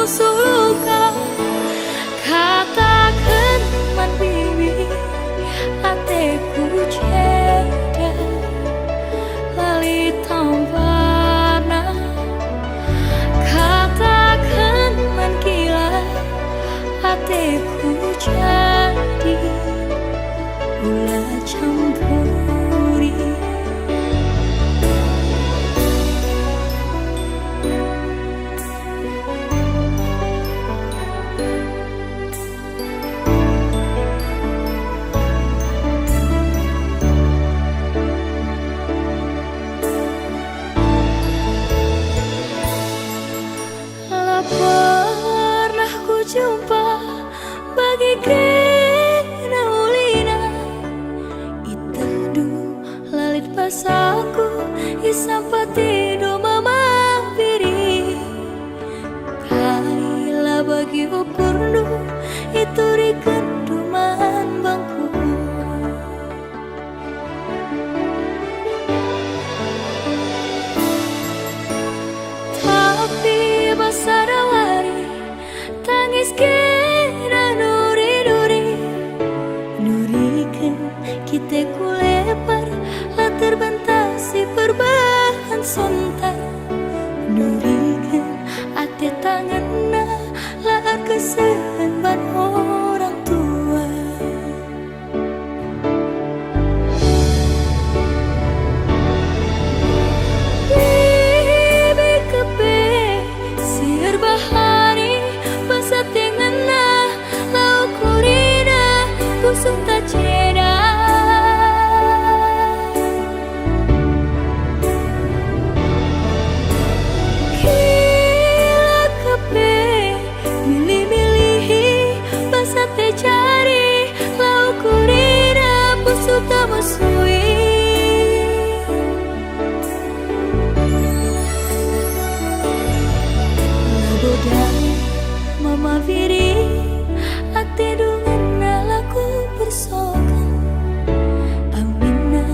musuh luka. Katakan man bibi ateku ceda lali tampana. Katakan man gila ateku jadi gula campuri. Pernah ku jumpa bagi kena ulina itadu lalit pasaku isampati do mama piri kaila bagi upurnu itu rikenduman bangku. Tapi basarawari tangis kira nuri-nuri nurikan kita kulepar lah terbentasi perubahan sontak nurikan ate tanganna lah kesehan orang tua. Bibi kepe siar bahari pasat tengena lau kurina kusung tak ceda. Kila kepe milih-milihi pasat te cari lau kurina pusuk tak musui. Labodai mama viri ate dungan nalaku bersokan amina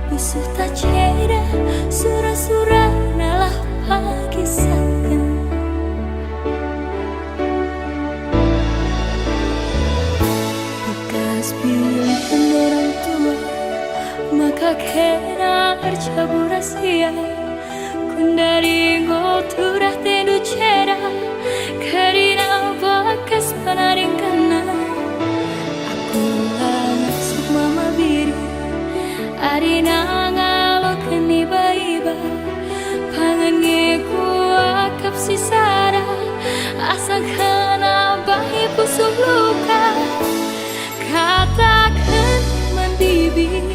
busuh tak ceda surah-surah nalah pagisakan. Bekas pilihan orang tua maka kena arcabu rahasia kundari ngoturah tendu ceda karina bakas panaring kana. Aku langsung mama biri arina ngalokan iba-iba pangange ku akap sisara asang kana bahi pusuk luka. Katakan man bibi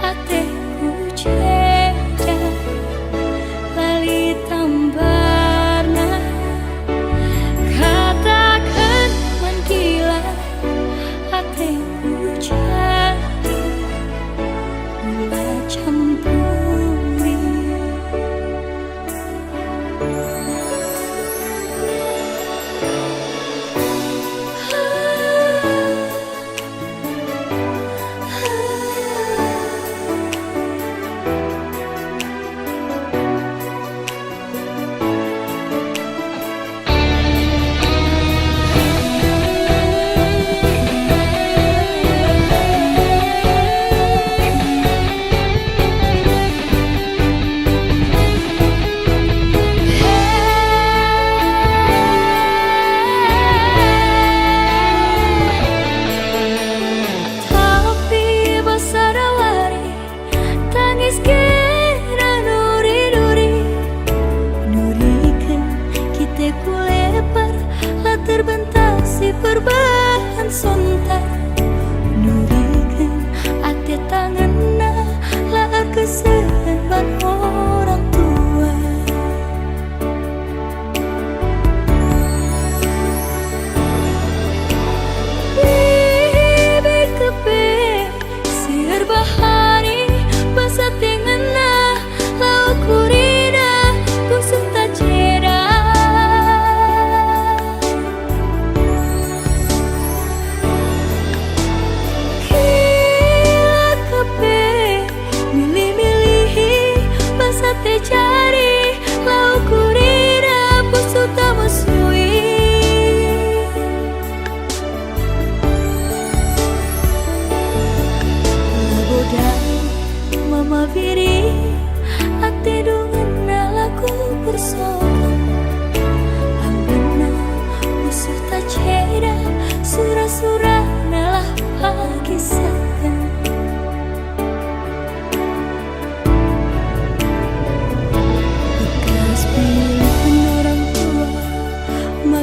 ateku ceda lali tambarna. Katakan man gila ateku jadi gula campuri. Perubahan sontak nurikan ate tanganna lah kesehan orang tua. Bibi kepe siar bahari pasat tengena lau kurina kusung tak ceda.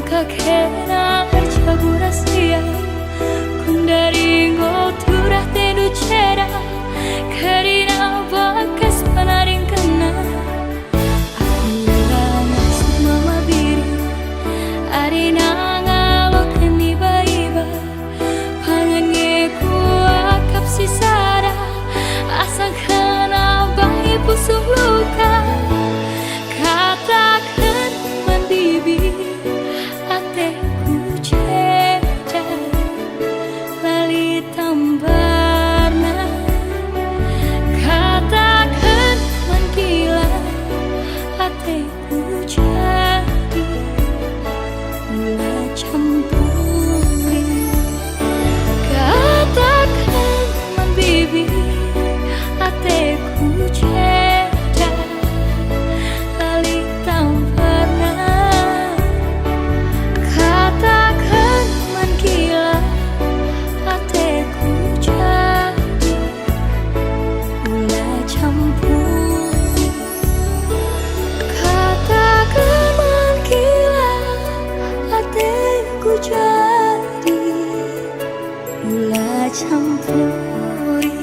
kakena arcaburasia kundari ngoturah tenu cera karina bakas panaring kena akira nasib mama biri arina ngalo keni baiba pangange ku akap sisara asang kena bayi pusuh luka katakan mandibi ateku ceda lali tambarna katakan mangkila ateku jadi mula campuri katakan manbibi ateku ceda lali tambarna katakan mangkila ateku jadi mula campuri katakan mangkila ateku jadi mula campuri.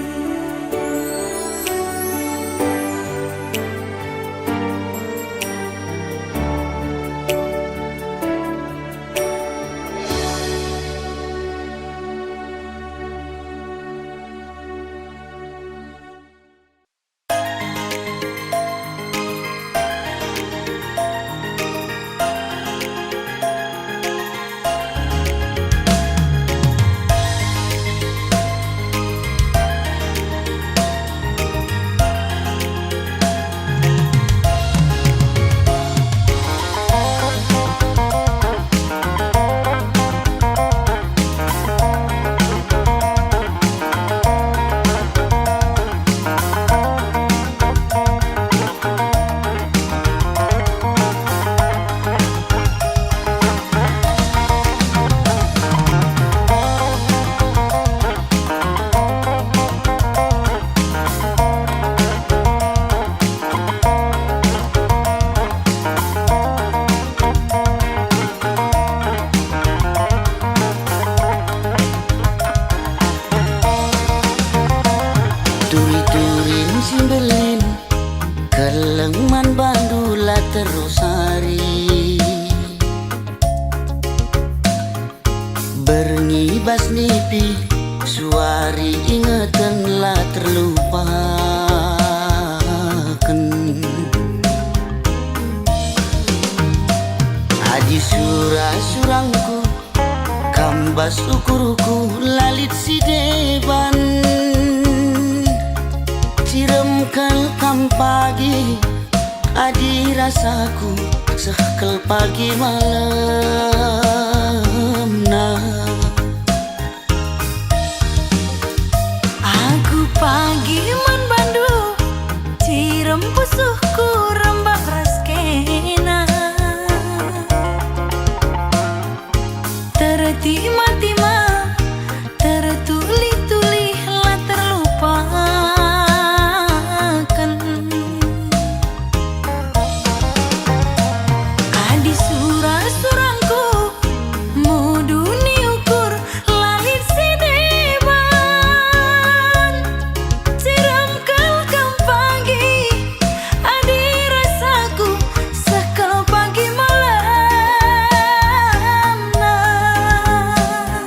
Turi-turin simbelin kelengman bandula terus hari berngibas nipi suari ingetanlah terlupakan adi surah-surangku kambas ukuruku lalit si deban siremkan kam pagi adi rasaku sekel pagi malam nah Aku pagi man bandu cirem pusuhku rembak raskena tertima-tima tertuli-tuli lah terlupakan adi surah-surangku muduni ukur lalit si deban siram kelkam pagi adi rasaku sekal pagi malam nah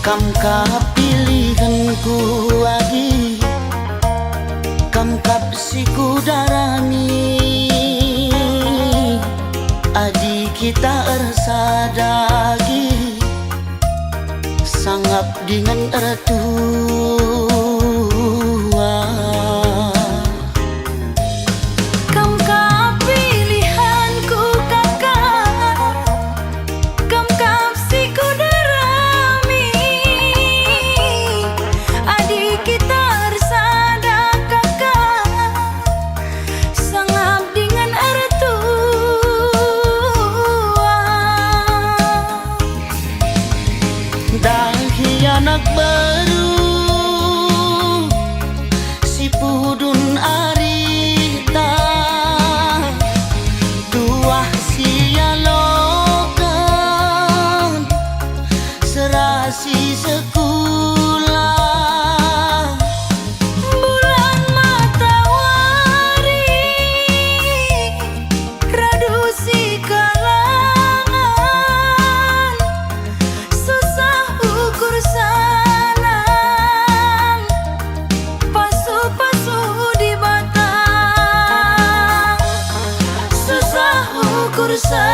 kam kap pilihanku adi kam kap siku darami adi kita ersadagi sangap dengan ertua kam kap pilihanku kakak kam kap siku darami adik kita bersada kakak sangap dengan ertua dahi anak baru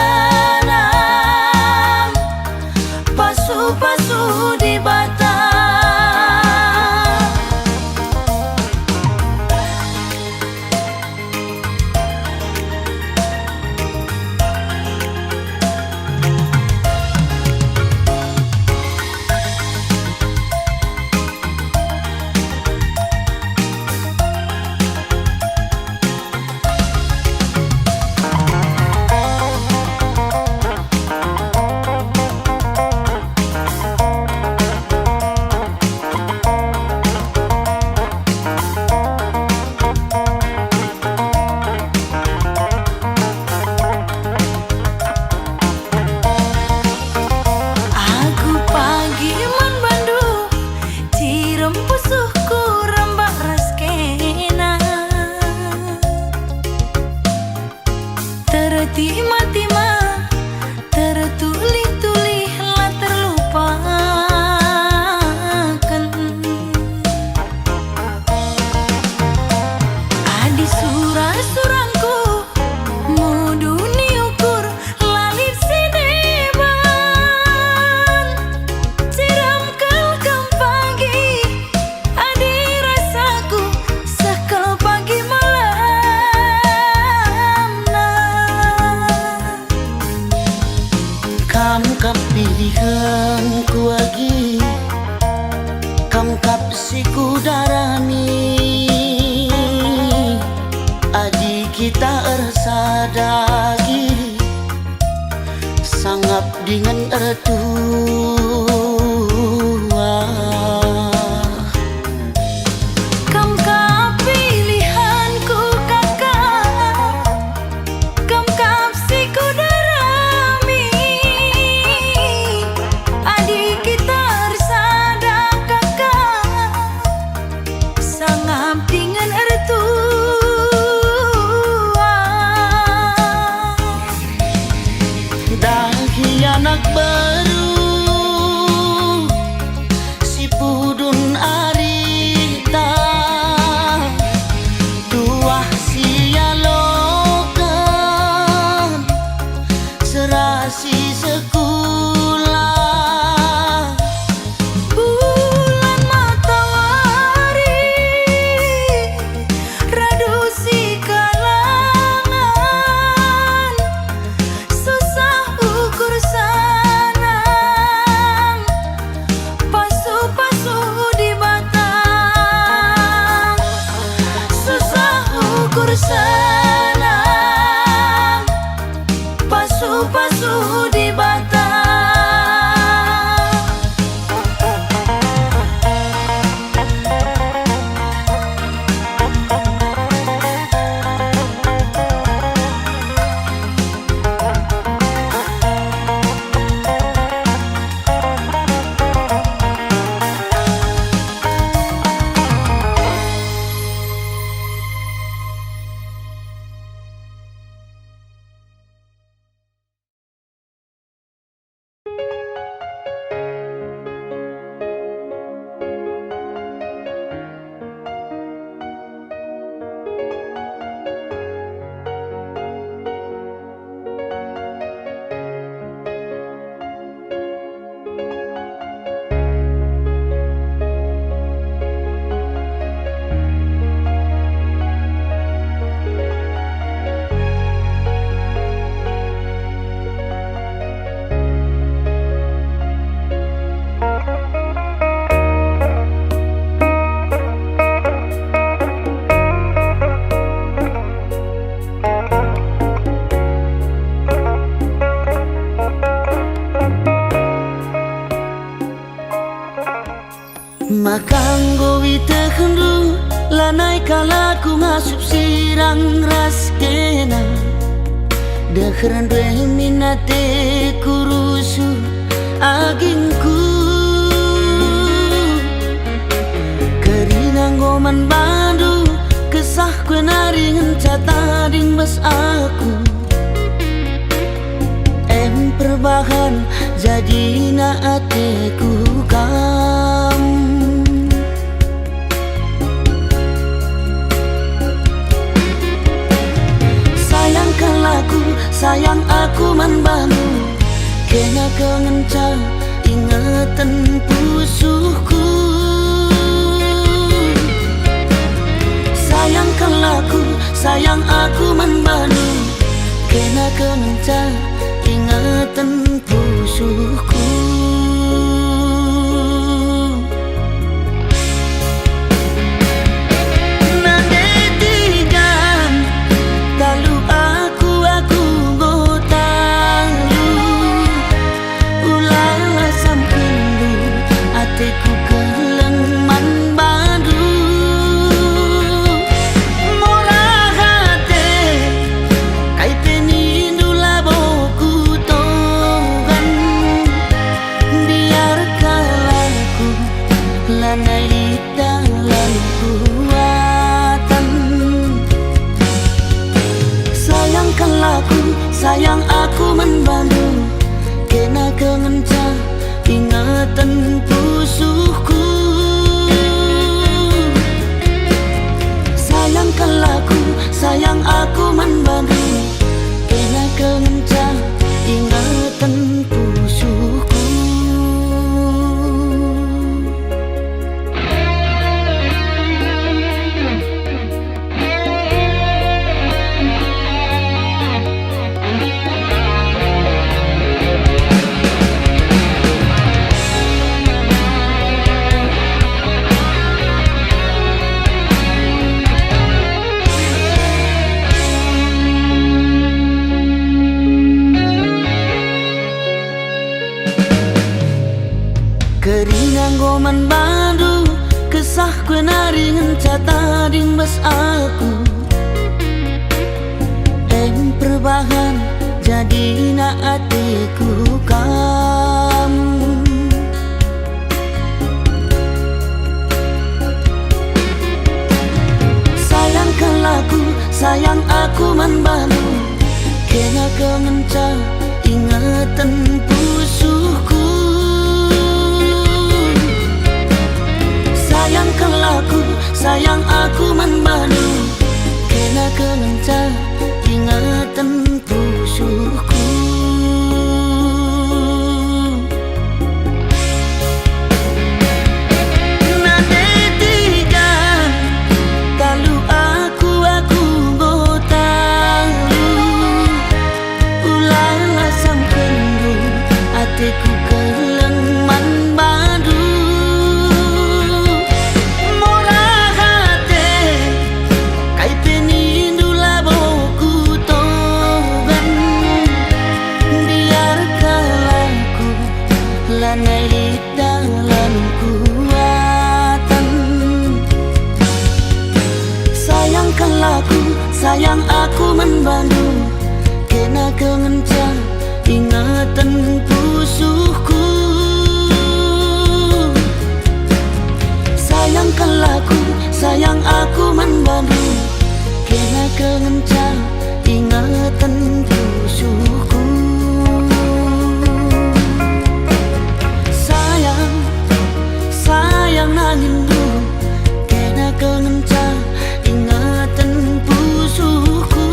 senang, pasu-pasu di Batam. Tima-tima tertulih-tulih lah terlupakan. Adi surah-surangku mudu niukur lalit sideban. Siram kelkam pagi adi rasaku sekal pagi malam. Kamkap pilihanku lagi, kamkap siku darami. Adi kita rasa dagi, sangap dengan ertua. Kamkap pilihanku kakak, kamkap siku darami. Adik kita bersada kakak, sangap dengan ertua. Dahi anak baru si pudun arita, tuah sialokan serasi sekolah. Bulan matahari radu si kalangan, susah ukur sanang, pasu-pasu di Batam. Susah ukur sanang, pasu-pasu di Batam. Makanggo witekendu lanai kalaku ngasup sirang ras kena. Dekheran dwe minate kurusu agingku, kerinanggo man bandu kesah kuenaring catading mas aku. Perbahan jadi na ateku kam. Sayangkan laku sayang aku manbanu kena kengenca ingatan pusuhku. Sayang aku manbanu kena kengenca ingatan pusuhku. Sayang aku manbandu kena kengenca ingatan pusuhku. Sayang aku manbandu kena kengenca ingatan pusuhku. Keringan goman bandu kesah kue naringan cata ding bas aku eng perbahan jadi na atiku kamu. Sayang aku manbanu kena kengenca ingatan pusuhku. Sayang aku manbanu kena kengenca ingatan pusuhku. Atiku keleng manbadu murah hati kai penindu laboku togan biar kalaku lanai dalam kuatan. Sayang aku manbandu kena kengenca ingatan pusuhku. Sayang aku manbandu kena kengenca ingatan pusuhku. Sayang nangindu kena kengenca ingatan pusuhku.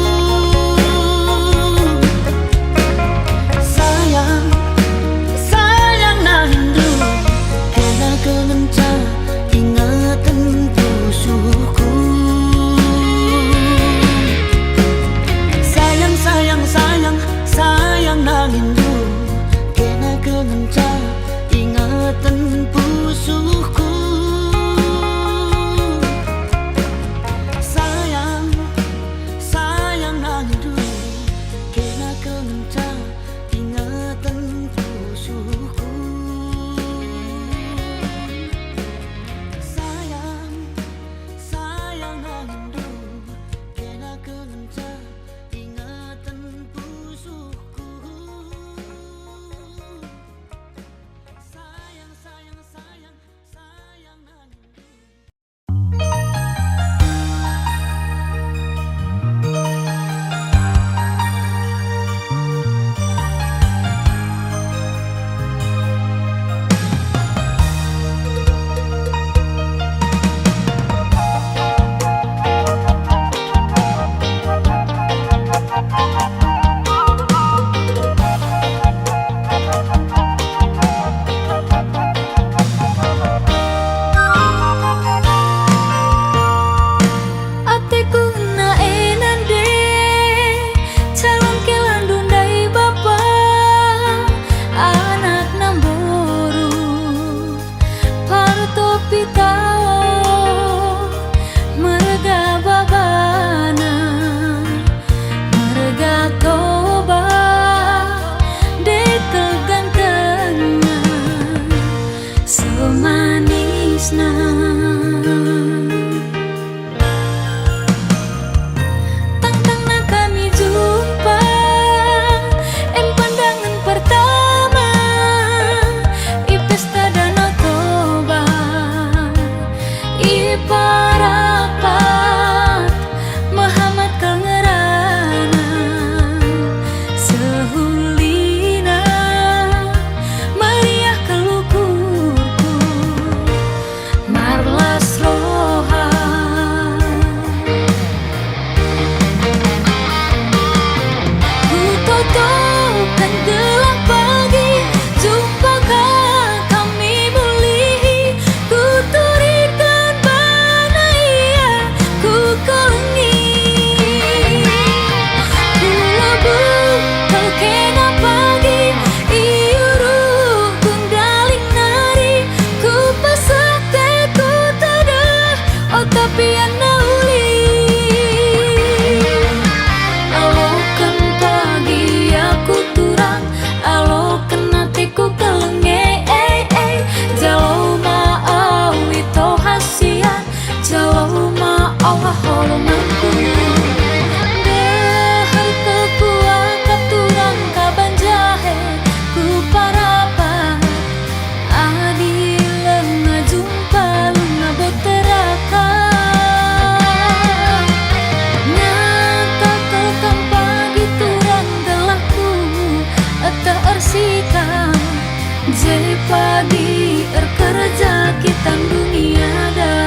pagi kerja kita dunia dah.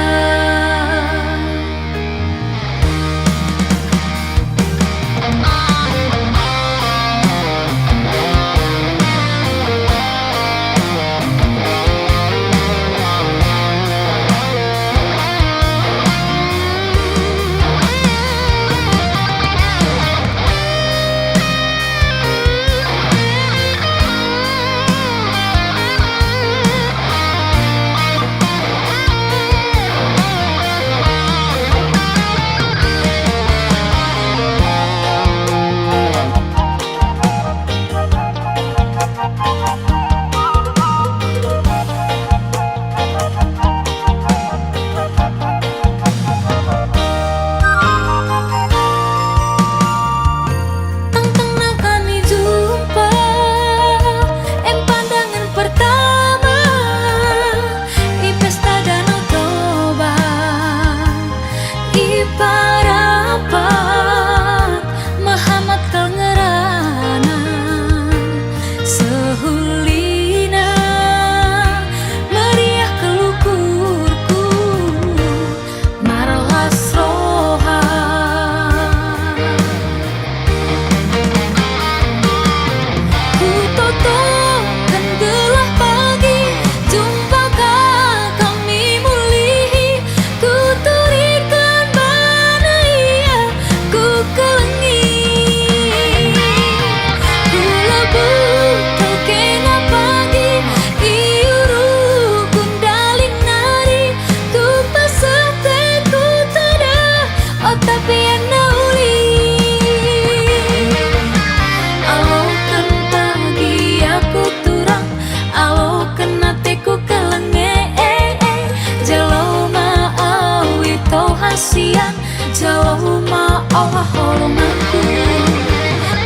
Jauh ma Allah holonganku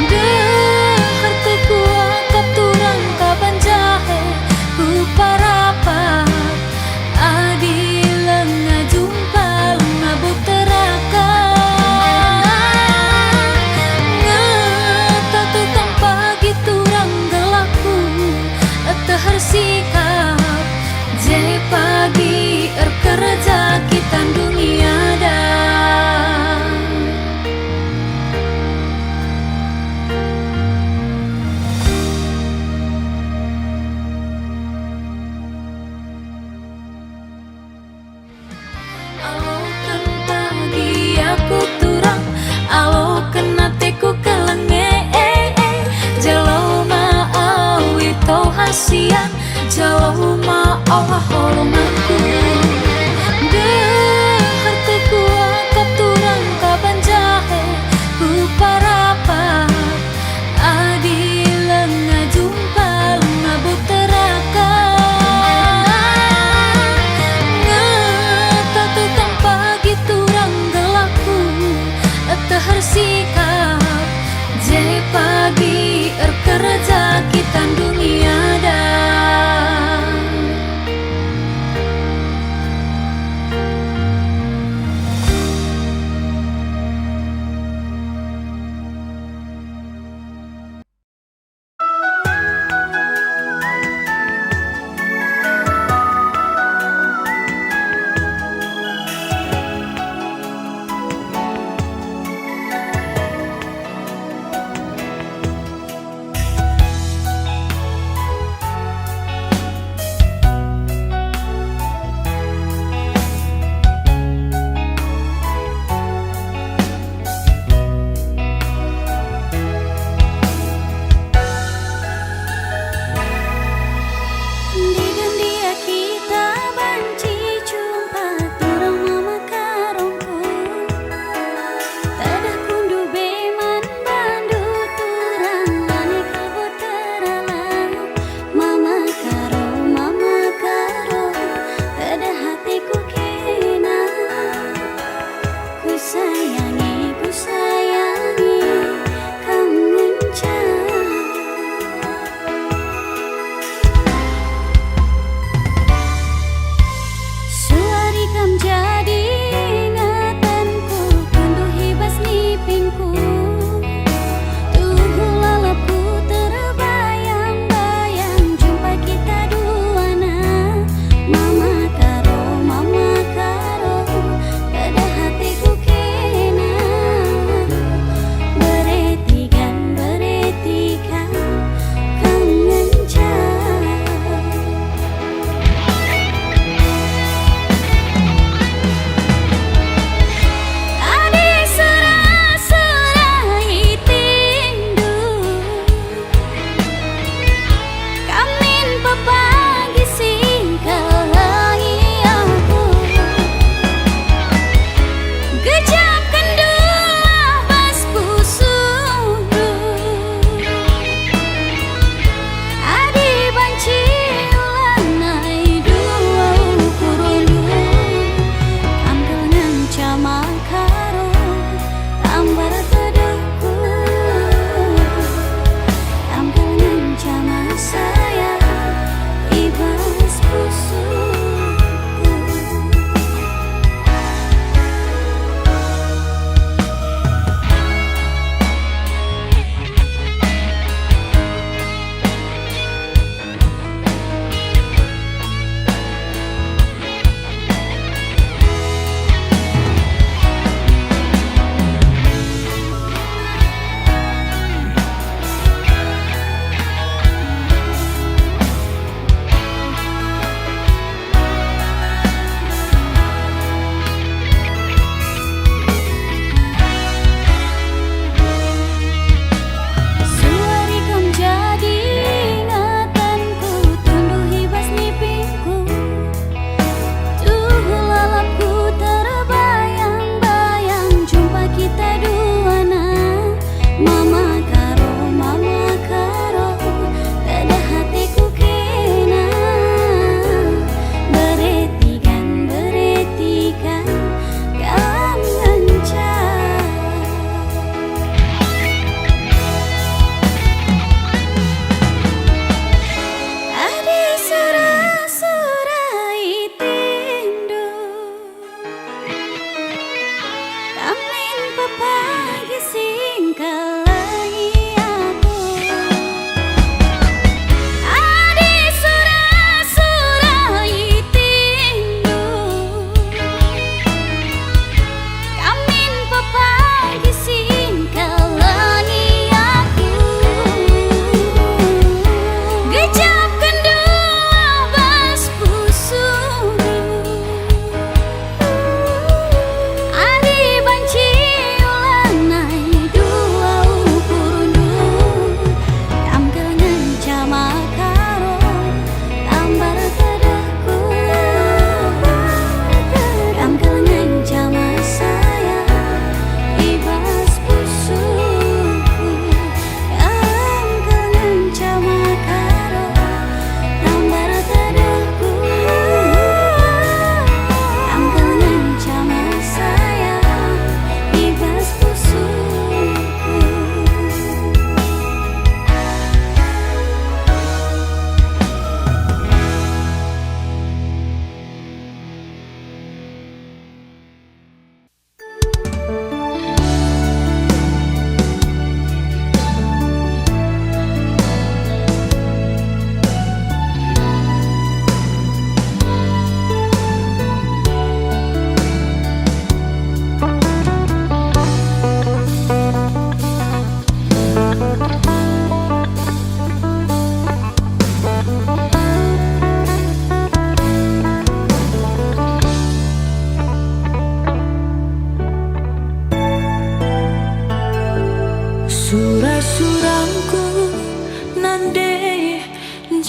dehar kekuat kapturang kapan jahe ku parapa adil ngajumpa ngabut teraka ngata tukang pagi turang gelaku tehar sikap je pagi kerja kita dunia dah. Jauh ma Allah holonganku dehar kekuat kapturang kapan jahe ku parapa adil ngajumpa ngabut teraka ngata tukang pagi turang gelaku tehar sikap je pagi kerja kita dunia dah.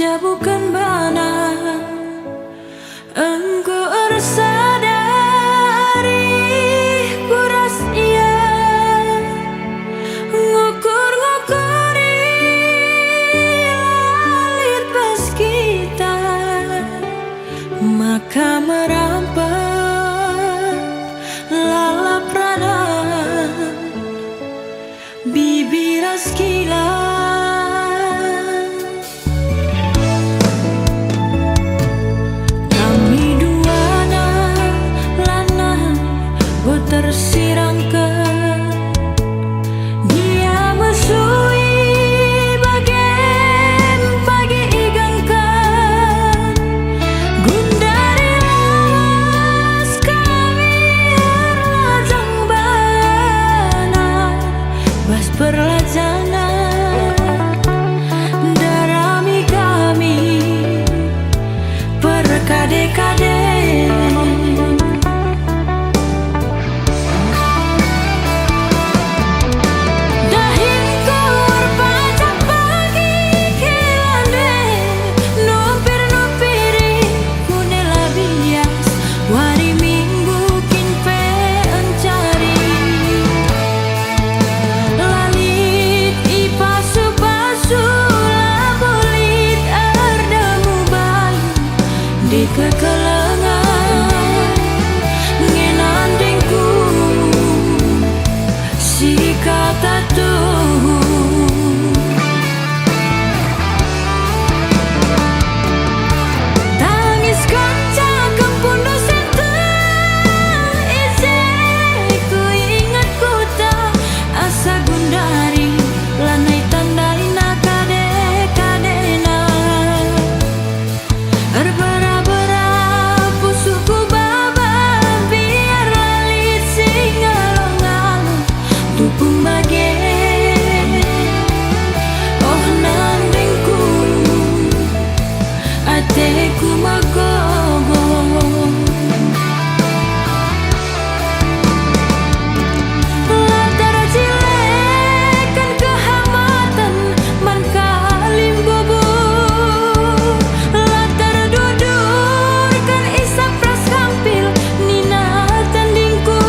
bukan bana. Engkau sadari kuras ia ngukur-ngukuri lalit pas kita, maka merampat lalap ranan bibiras kilat. Tersirangkan dia mesui bagian pagi igangkan gundari lawas kami erlajang bana bas perlajanan darami kami perkade-kade. Di kekelengan ngenandingku si kata tuh tangis kaca kempundu sente isi ku ingat ku tak asa gundari lanai tandaina kade-kadena ku magogo latar cilekan kehamatan man kalim bobo latar dudurkan isap ras kampil nina tandingku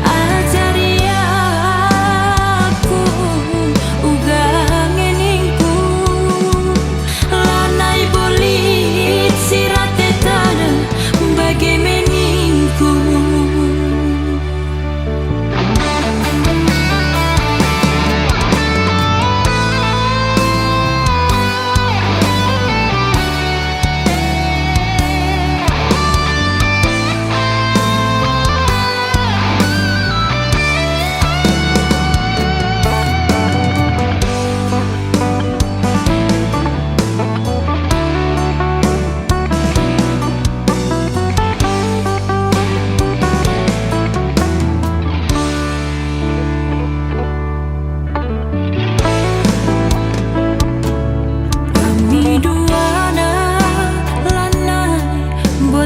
ajari aku uga ngeningku lanai bolit sirate tanah bagai meningku.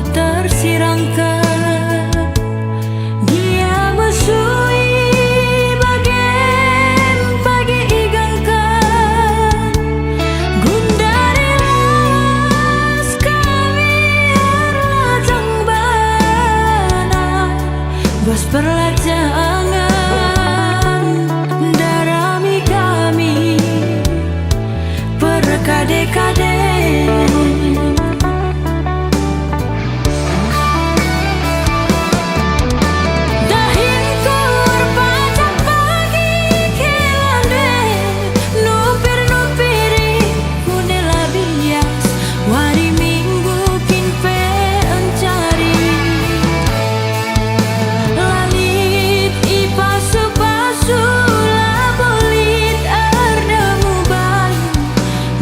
Tersirangkan dia mesui bagian pagi igangkan gundari lawas kami erlajang bana bas perlajangan darami kami perkade-kade.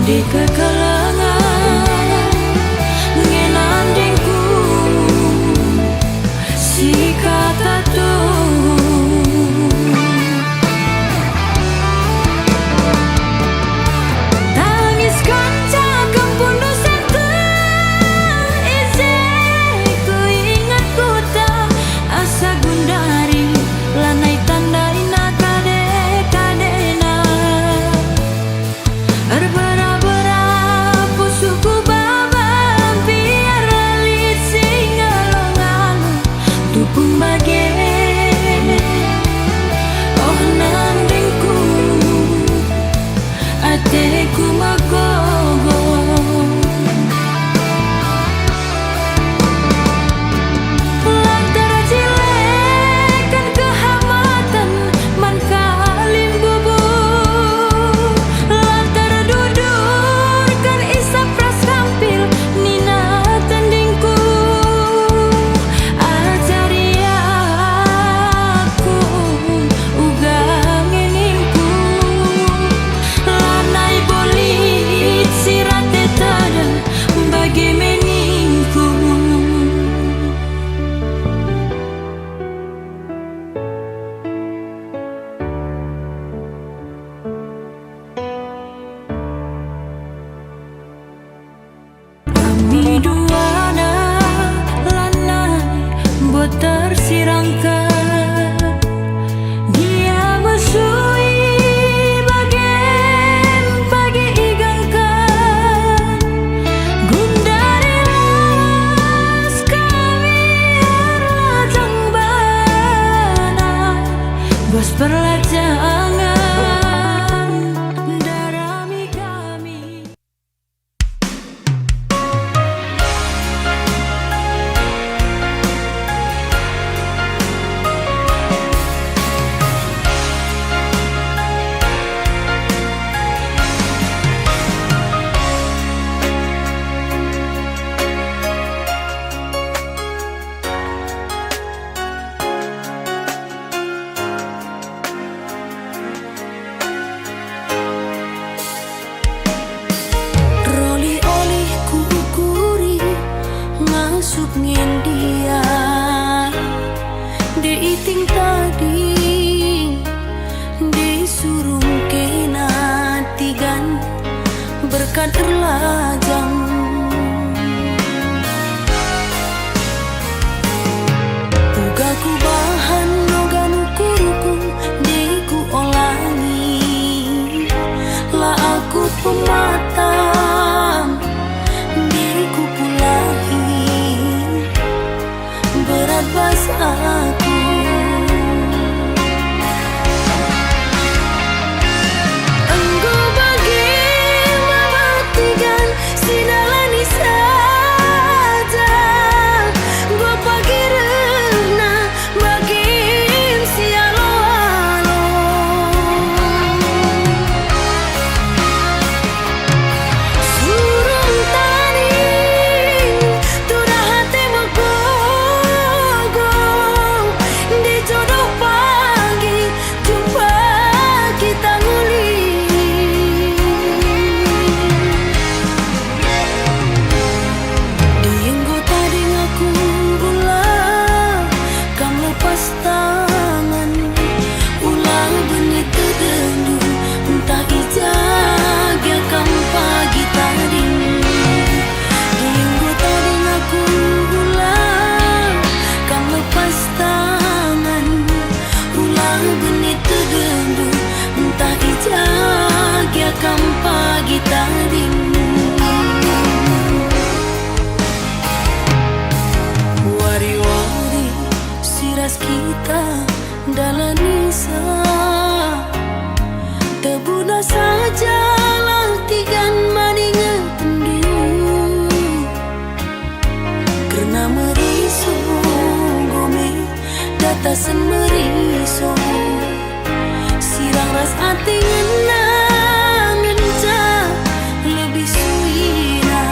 Di kekelengan ngenandingku si kata tuh tangis kaca kempundu sente isi ku ingat ku tak asa gundari lanai tandaina kade-kadena berbera-bera berat erlajang. Uga ku bahan nogan ukuruku diku olangi, lah aku pematang diku pulahi, berat bas aku. Pagi tadi wari-wari siras kita dalam nisa, tebuna saja lantikan maninga tendu, karena meriso gome datasan meriso, sirang ras ati ngena lebih suina.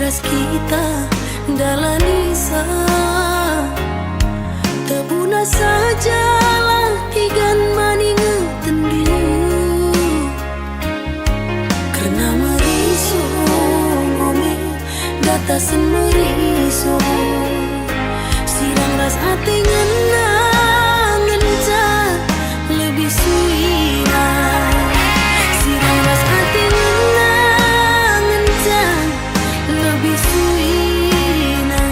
Kita dalam nisa, tebuna saja lantikan maninga tendu, karena meriso gome datasan meriso, sirang ras ati ngena ngenca lebih suina, sirang ras ati ngena ngenca lebih suina.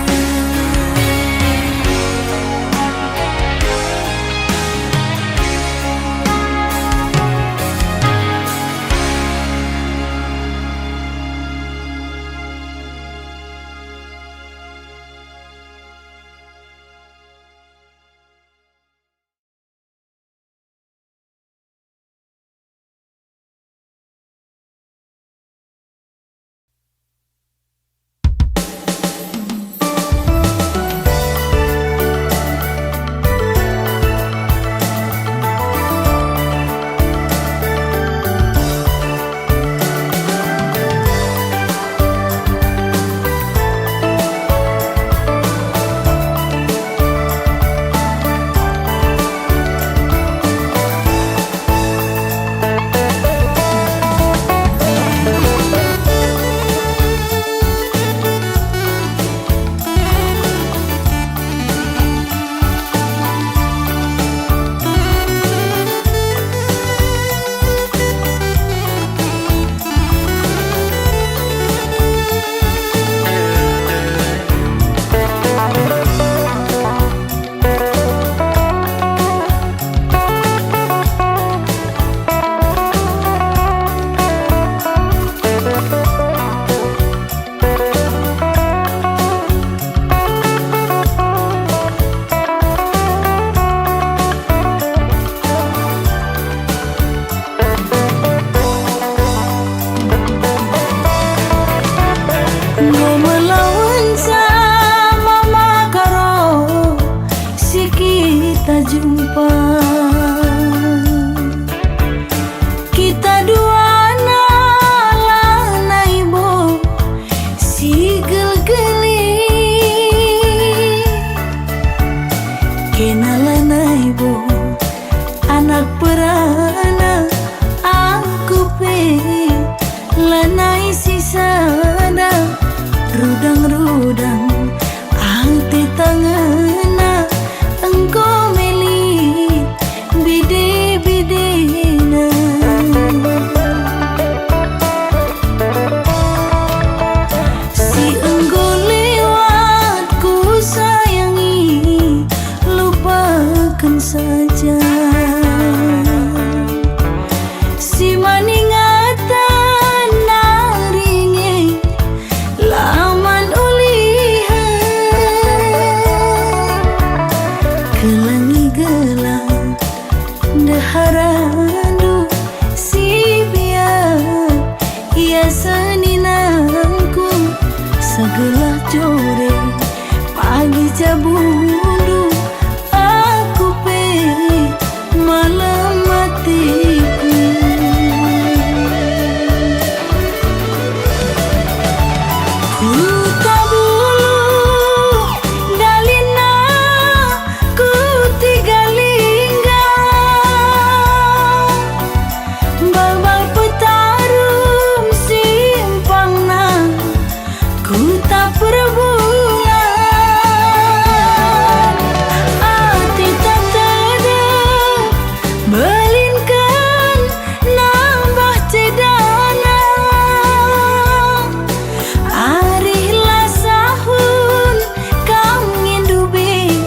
Ku tabulu dalina ku tigalingga babal petarum simpangna ku tak perbulan ati tak tada belinkan nambah cedana arihlah sahun kau ngindubi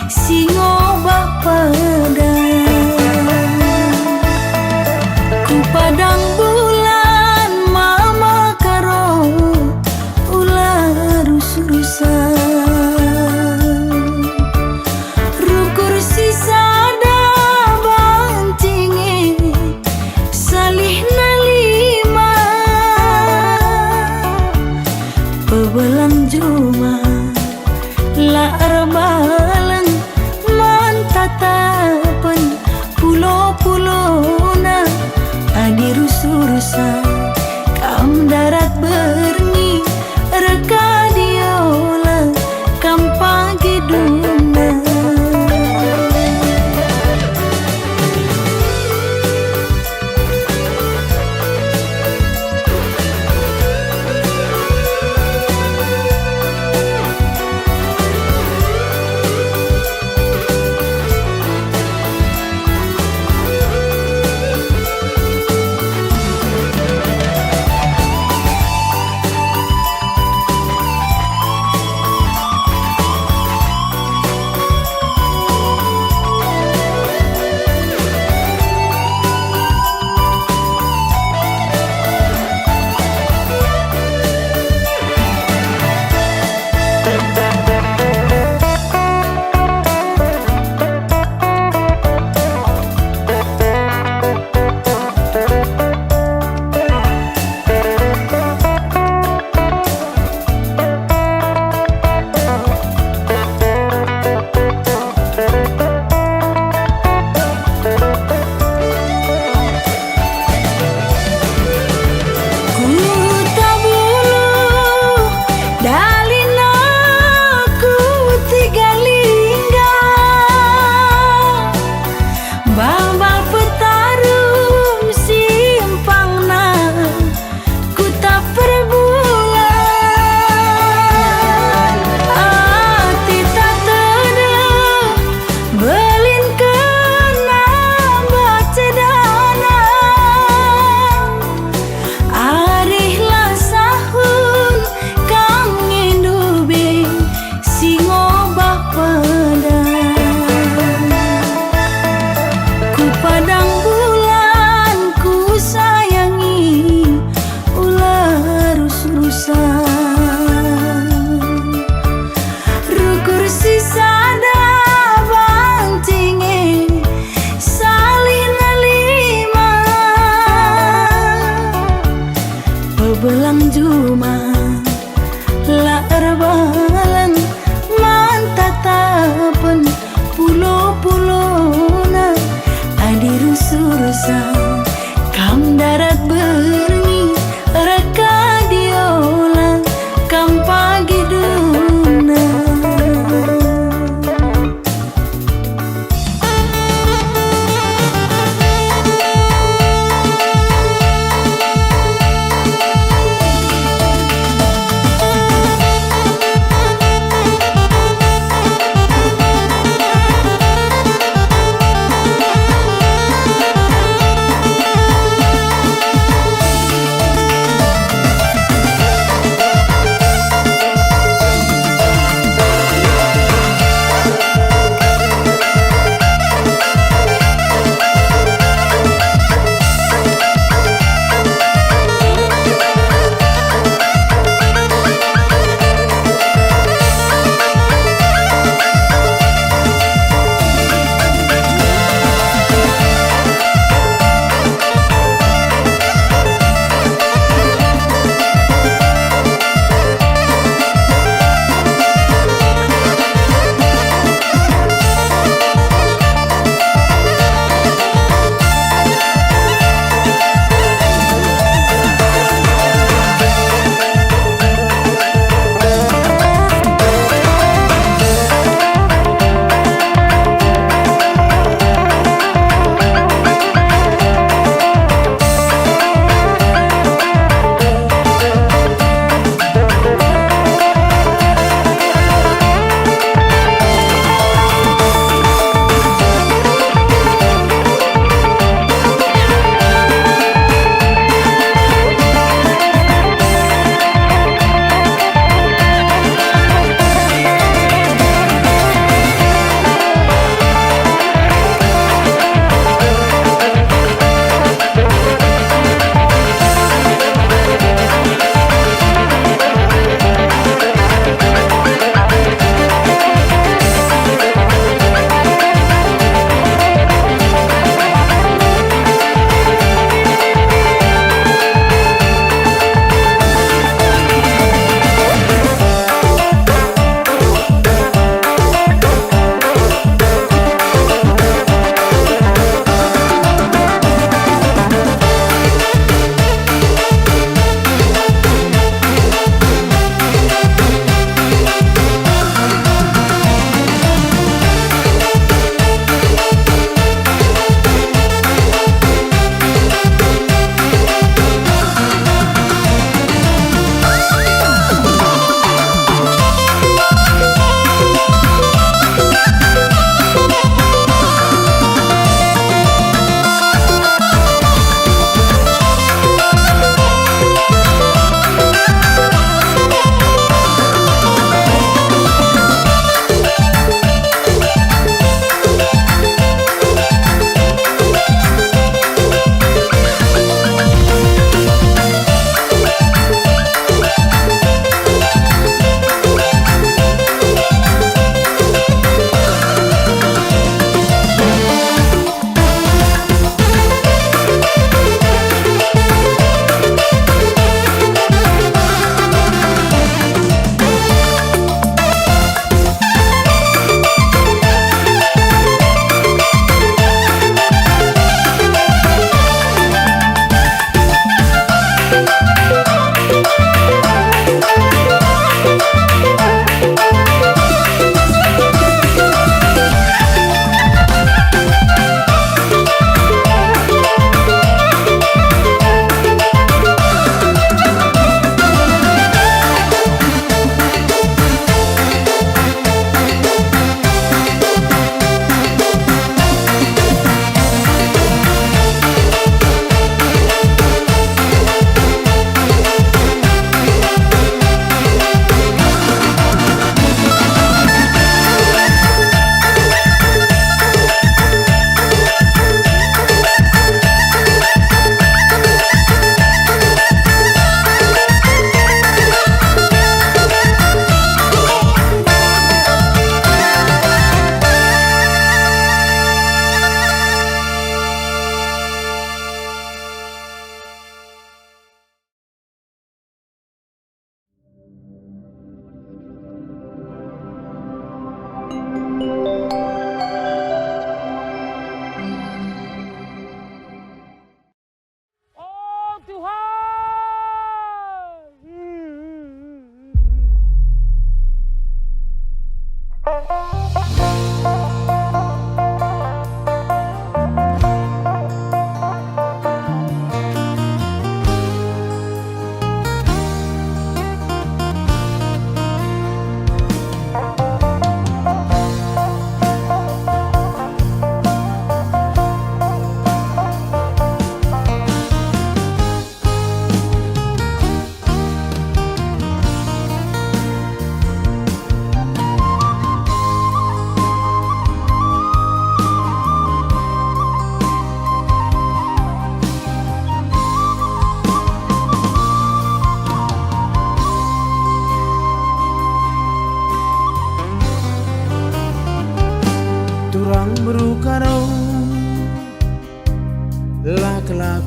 singo bapada ku padang bulan mama karo ular rusurusan rukur sisada bancingi salih nalima pebelang juma la arbalang mantatapan pulo-pulona adi rusurusan kam darat berngi reka diola kam pagi duna belang juma la erbalang mantatapan pulo-pulona adi rusurusan kam darat berngi reka diola kam pagi duna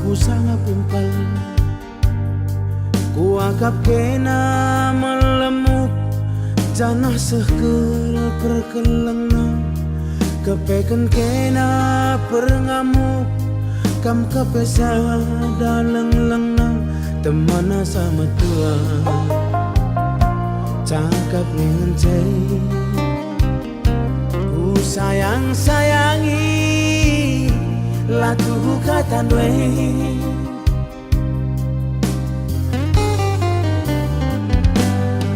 ku sangat pimpal. Ku agap kena melemuk janah sekel perkelengna. Kepeken kena perngamuk kam kepesa daleng lengnang temana sama tua cakap dengan cai. Ku sayang-sayangi latu katan we.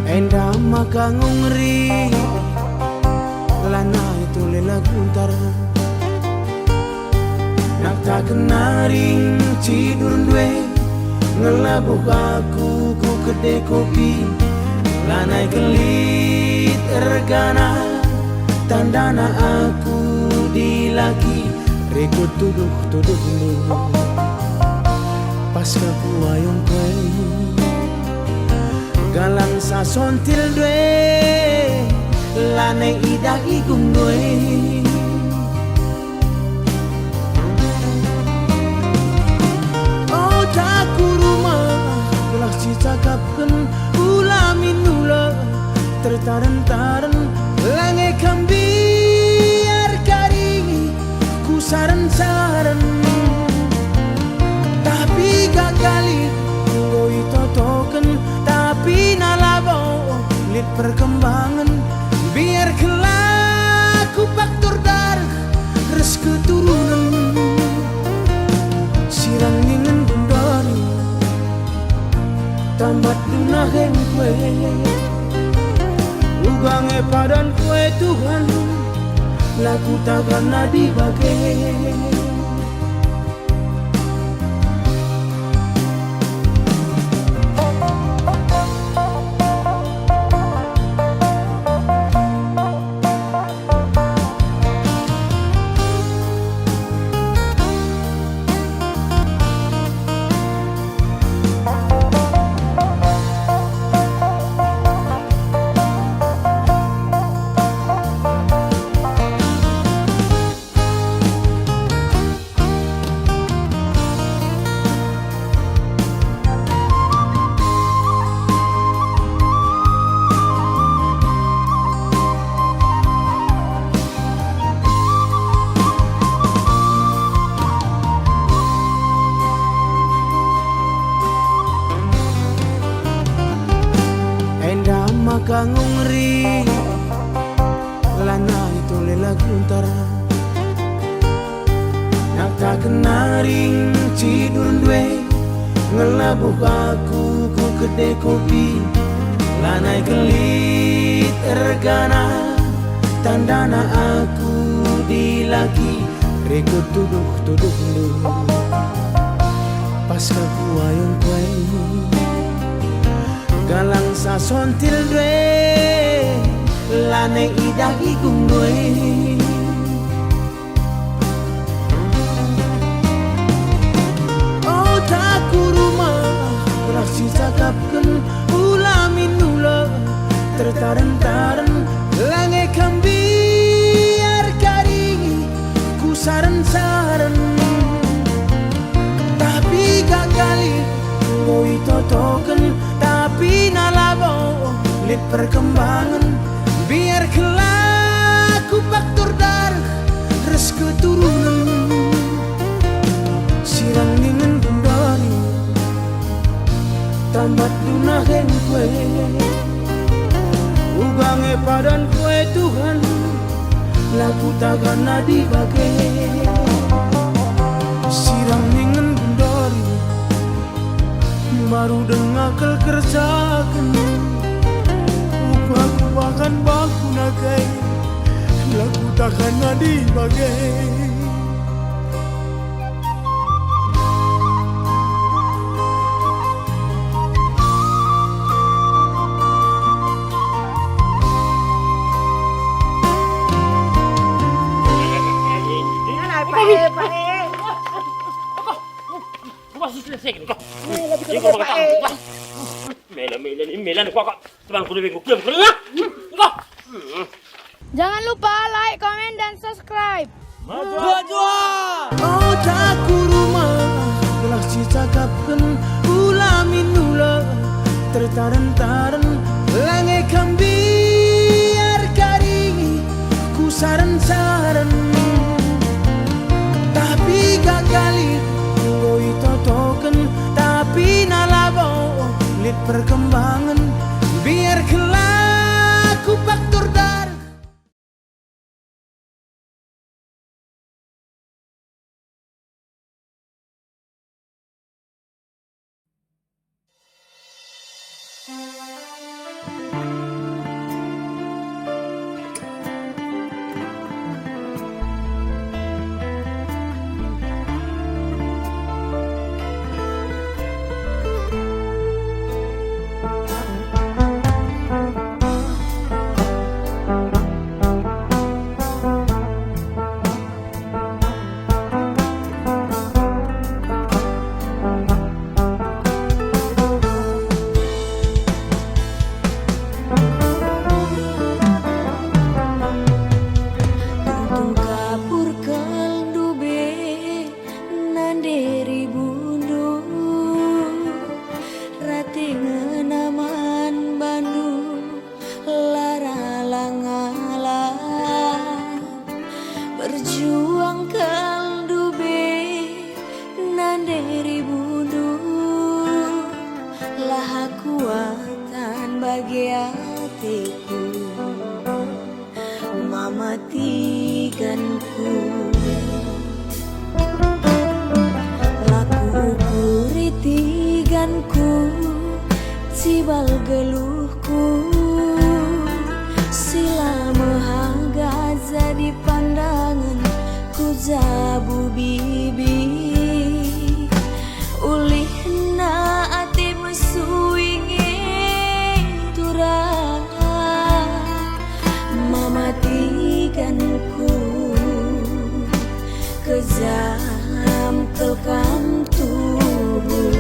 Enda maka ngungri lana itu lela kuntar. Nak tak kenaring tidur dwe ngelabuh aku ku kedai kopi. Lanai gelit ergana tandana aku dilagi. Rekut tuduh lu pas kaku ayong kwe. Galang sasontil dwe lanai idah igung dwe. Oh taku rumah gelah cicakapkan ulamin nula tertaren-taren langai kambiar kari ku saran-saran. Tapi gak kali ngoi totoken tapi nalabo lit perkembangan biar kelaku faktor darah res keturunan. Sirang ingin bundari tambat dunahen kue ugange padan kue Tuhan laku takkan nadi bagai. Kangungri lana itu lela guntar. Nak tak kenaring tidur dwe ngelabuh aku ku kedai kopi. Lanai gelit ergana tandana aku dilagi. Rekut tuduh lu pas kaku ayong kue. Galang sasontil dwe lane idah igung dwe. Oh taku rumah gelah cicakapkan ulamin nula tertaren-taren langai kambiar kari ku saran-saran. Tapi gak kali ngoi totoken tapi nalabo lit perkembangan biar kelaku faktor darah res keturunan. Sirang ingin bundari tamat dunahen kue ugange padan kue Tuhan laku takkan nadi bagai. Sirang ingin bundari baru dengar kerjakan aku akan baku nagai laku takkan nadi bagai. Jangan lupa like, komen, dan subscribe. Oh taku rumah gelah cakapkan ulah minula tertaran-taran lange kambiar kari ku saran-saran tapi gagali ngoi totoken tapi nalabo lit perkembangan biar kelak ku faktor dar. Berjuang kaldube nanderi budu lah kuatan bagi hatiku mamatikanku laku kuritiganku cibal geluhku sila mahaga jadi pandangan ku jabu bibi ulih na ati mesuingi turah mamatikanku kejam telkam tubuh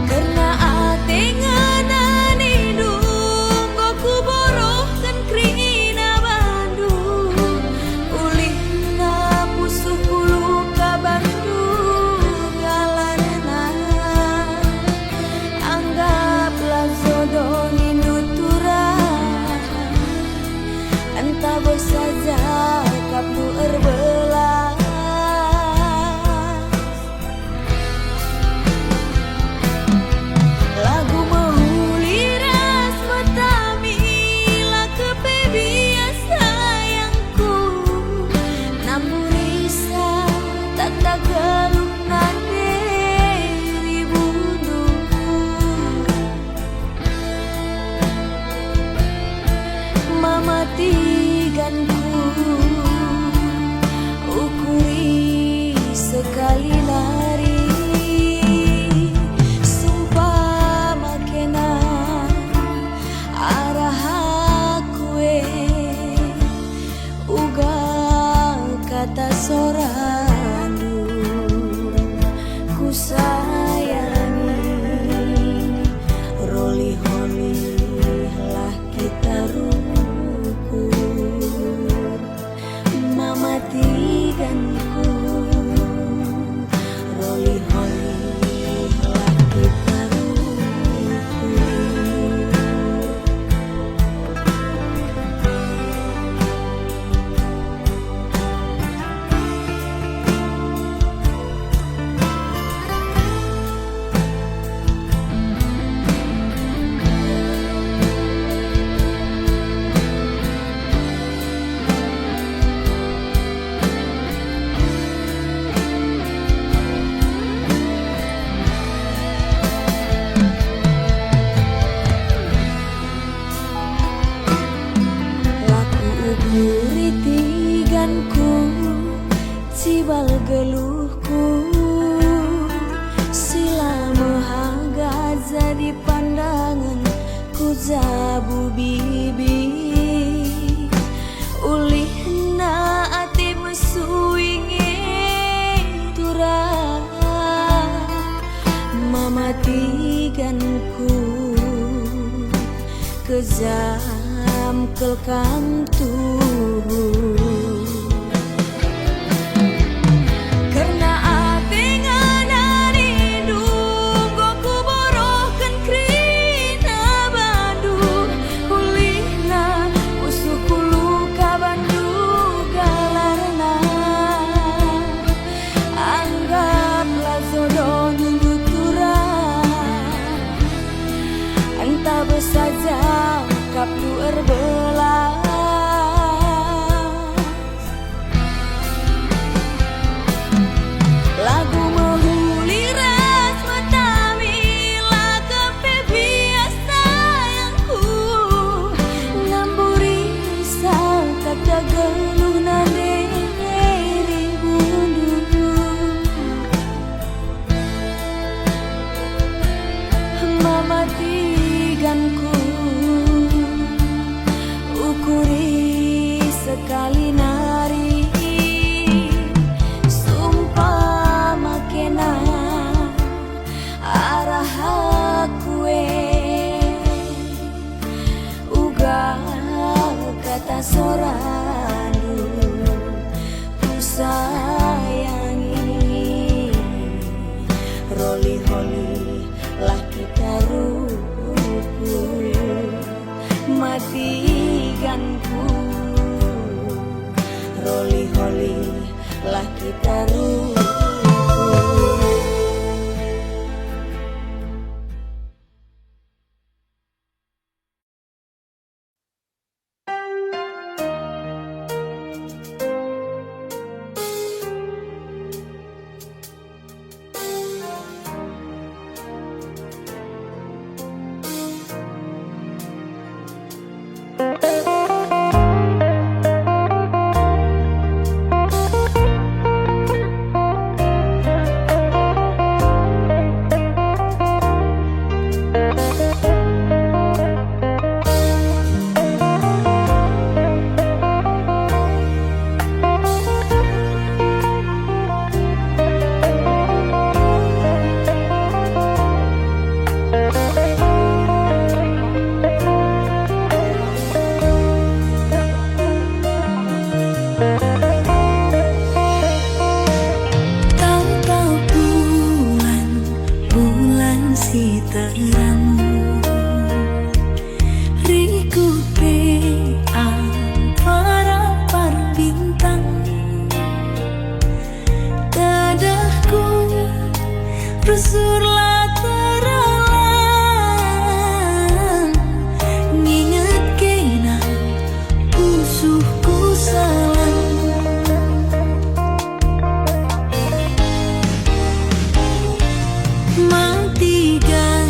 karena ati nganani dung ku borohkan krina Bandung ulih na pusuh luka Bandung galarna anggaplah jodoh nuturah entah bersaja kamu erbelas lagu mauliras matami lah kepebias sayangku namun risa tanda geluh nanderi bunduku mamatikanku ukuri sekali lari sumpah makena arah aku uga kata sorandu ku sayangi roli holi lah kita rukur mamatikanku roli holi lah kita rukur. Laku kuritiganku cibal geluhku sila mahaga jadi pandangan ku jabu bibi ulih na ati mesuingi turah mamatikanku kejam kelkam tubuh kaplu erbelas. Lagu mehuliras matami laga biasa sayangku ngamburi risau kata geluh nande bundu mamatiganku ukuri sekali nari sumpah makena arah akue uga kata sorandu ku sayangi roli-holi lah kita ruku matiganku roli-holi lah kita ruku. Rusurlah teralang nginget kena usuhku salah matikan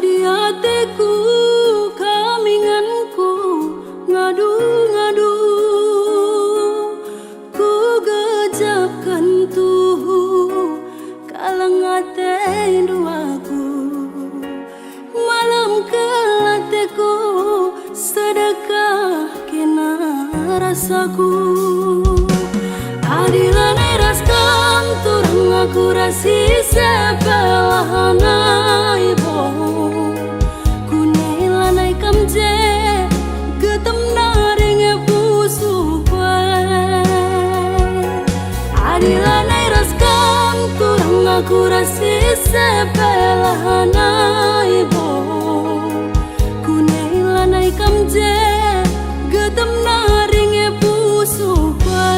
Adi hatiku kaminganku ngadu-ngadu, ku gejapkan tuhu kalang ate duaku. Malam kelateku sedekah kena rasaku. Adilane raskan turang aku rasi sepelahana ibo. Kunailanai kamje getem naringe pusu kwe. Adilane raskan turang aku rasi sepelahana ibo. Kunailanai kamje getem naringe pusu kwe.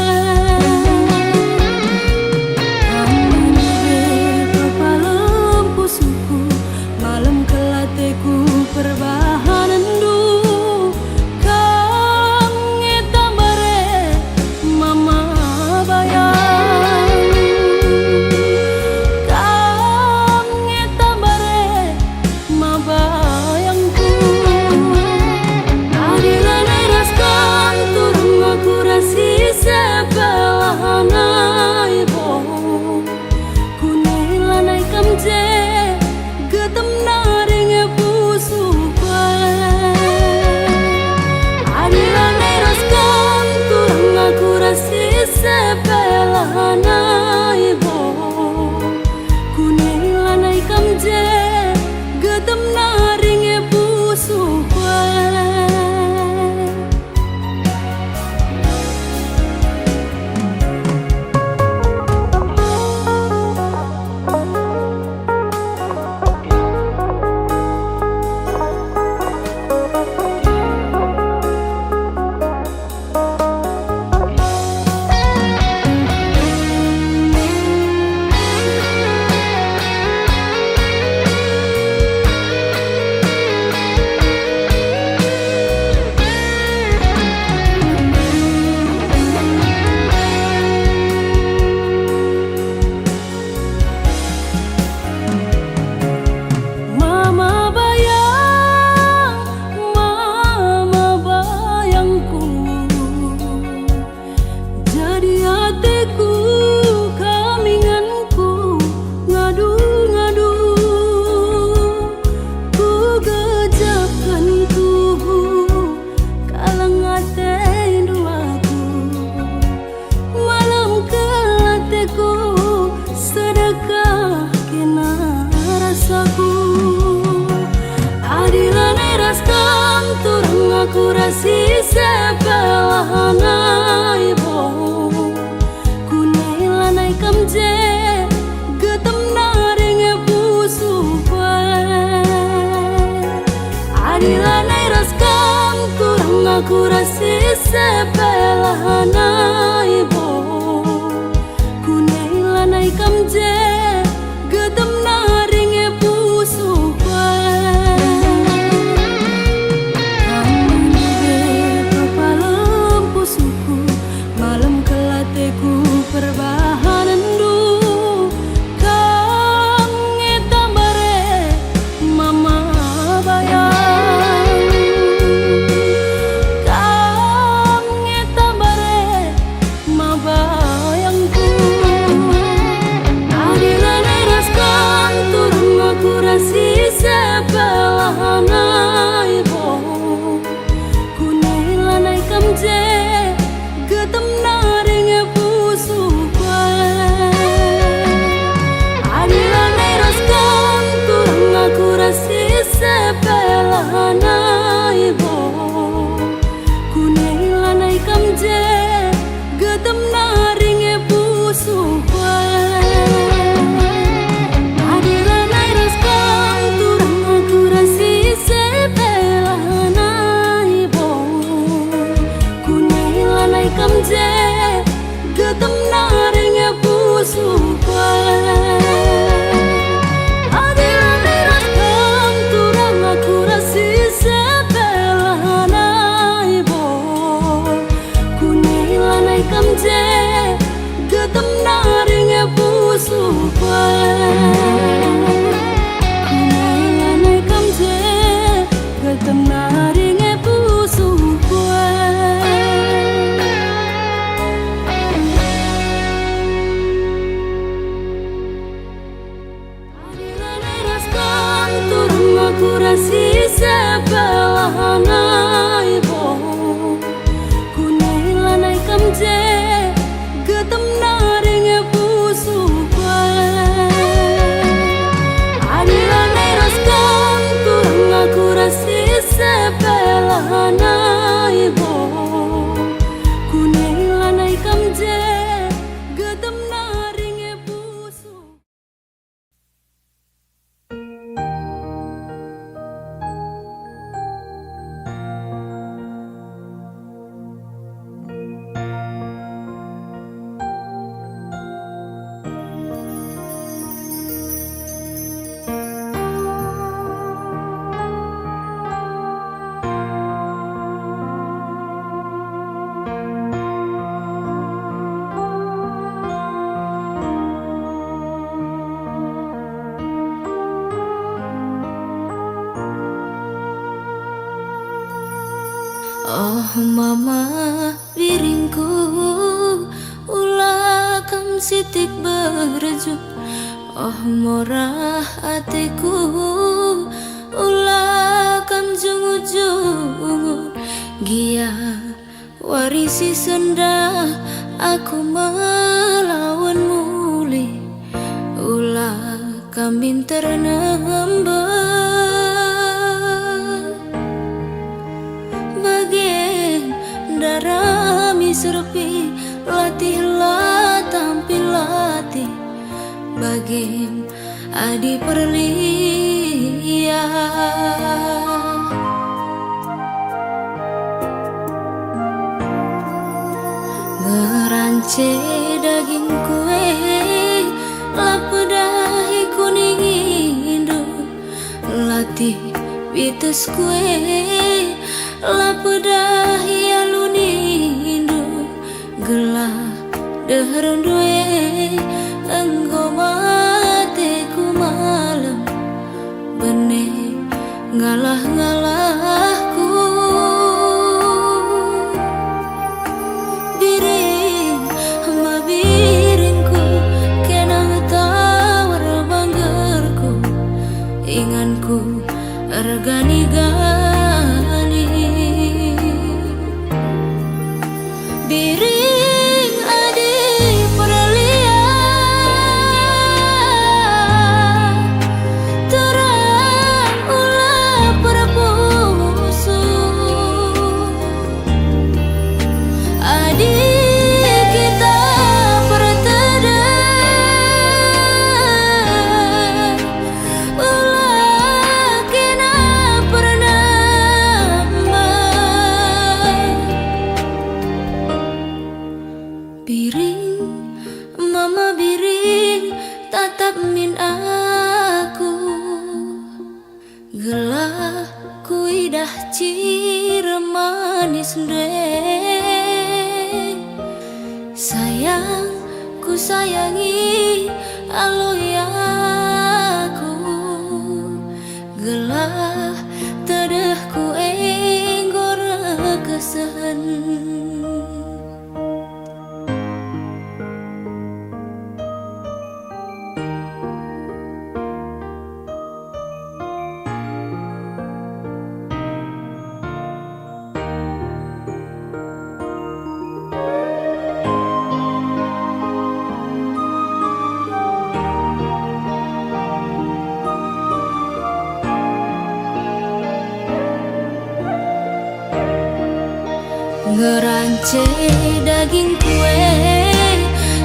Perbahanan du kang ngetambare mama bayang, kang ngetambare ma bayangku. Adilane raskan turung aku rasi sepelahana ibo. Kunailanai kamje getem naringe pusu kwe. Adilane raskan turang aku rasi sepelahana ibo. Kunailanai kamje getem naringe pusu kwe. Adilane raskan turang aku rasi sepelahana ibo. Kunailanai kamje getem naringe pusu kwe. Adilane raskan turang aku rasi sepelahana ibo. Kunailanai kamje getem naringe pusu kwe. Perbahanan du kang ngetambare mama bayang, kang ngetambare Oh mama biringku, ulah kam sitik berju. Oh morah hatiku, ulah kam jungu-jungu. Gia warisi senda, aku melawan muli. Ulah kam binter nembah, bagian darami serpi. Latihlah tampil latih, bagian adi perlia. Ngerance daging kue, lapedahi kuning indu. Latih bitus kue, lapedahi alun indu. Gelah deheron due, engkau mateku malam. Benih ngalah-ngalahku. Biring ma biringku, kenang tawar banggerku. Inganku regani-gani. Biring adi perlia, terang ulah perpusu. Adi kita perteda, ulah kena pernah. Biring, mama biring, tatap min aku. Gelah kuidah cire manis deh. Sayang, ku sayangi aloyaku. Gelah tedeh ku enggor kesehan. Ngerance daging kue,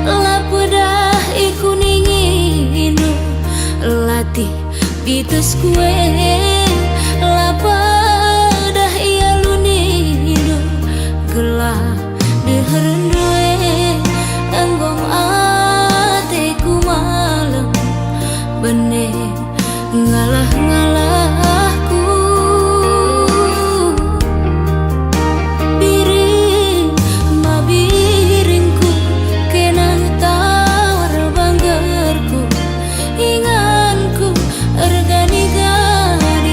lapedah ikuning indu. Latih bitus kue, lapedah ialun indu. Gelah deheron due, enggong ateku malam. Benih ngalah-ngalahku. Inganku regani-gani.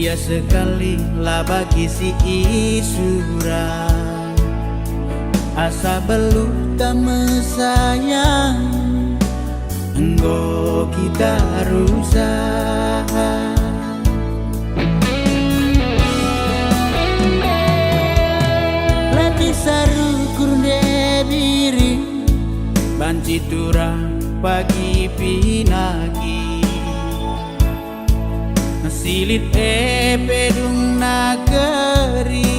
Dia sekali lah bagi si isura, asa belum tak mesayang, enggo kita rusak. Latih saru kurde diri, banci tura pagi pinagi, silit pedung nageri,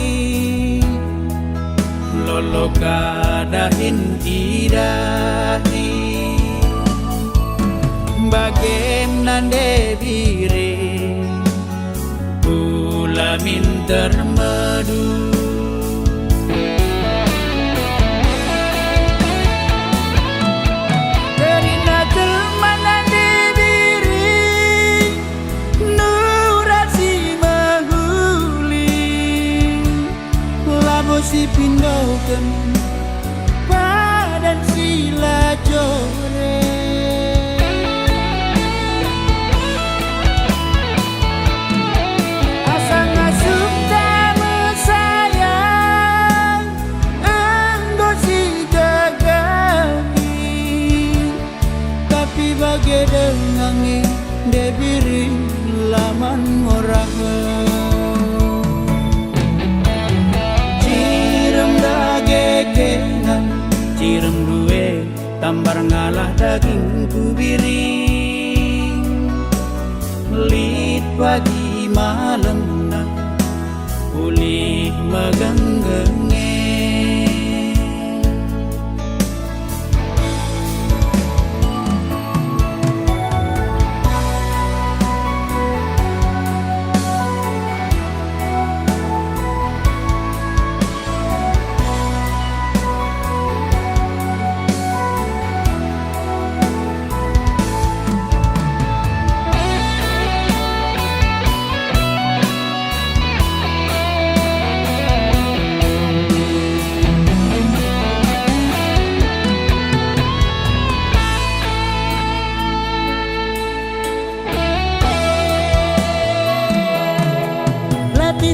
lolo kadahin idahi, bagaimana bire ulamin termadu. Si pindokan padan sila jore, asa ngasup tak mesayang, enggo si gagami, tapi bagai dengangi debiri laman ngorah. Cirem duwe tambar ngalah daging kubiring, lit pagi malam na uli megenggenge.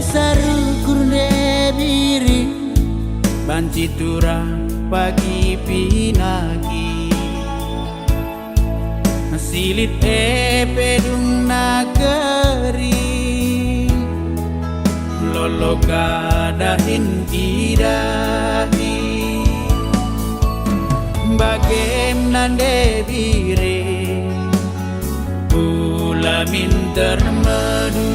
Saru kurde diri, banci tura pagi pinagi, silit pedung nageri, lolo kadahin idahi, bagaimana bire ulamin termadu.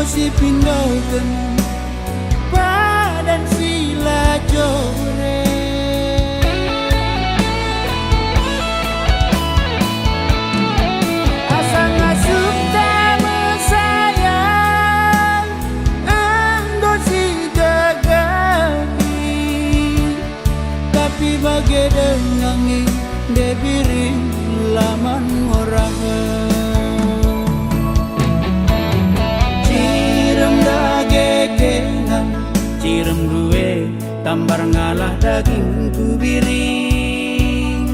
Si pindokan padan sila jore, asa ngasup tak mesayang, enggo si gagami, tapi bagai dengangi debiri laman ngorah. Cirem duwe tambar ngalah daging kubiring,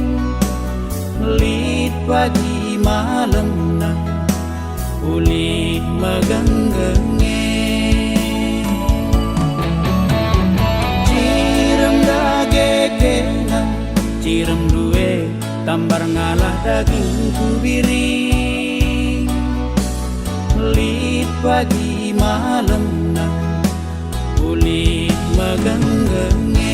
lit pagi malam na uli megenggenge. Cirem dagekenan, cirem duwe tambar ngalah daging kubiring, lit pagi malam na uli megenggenge.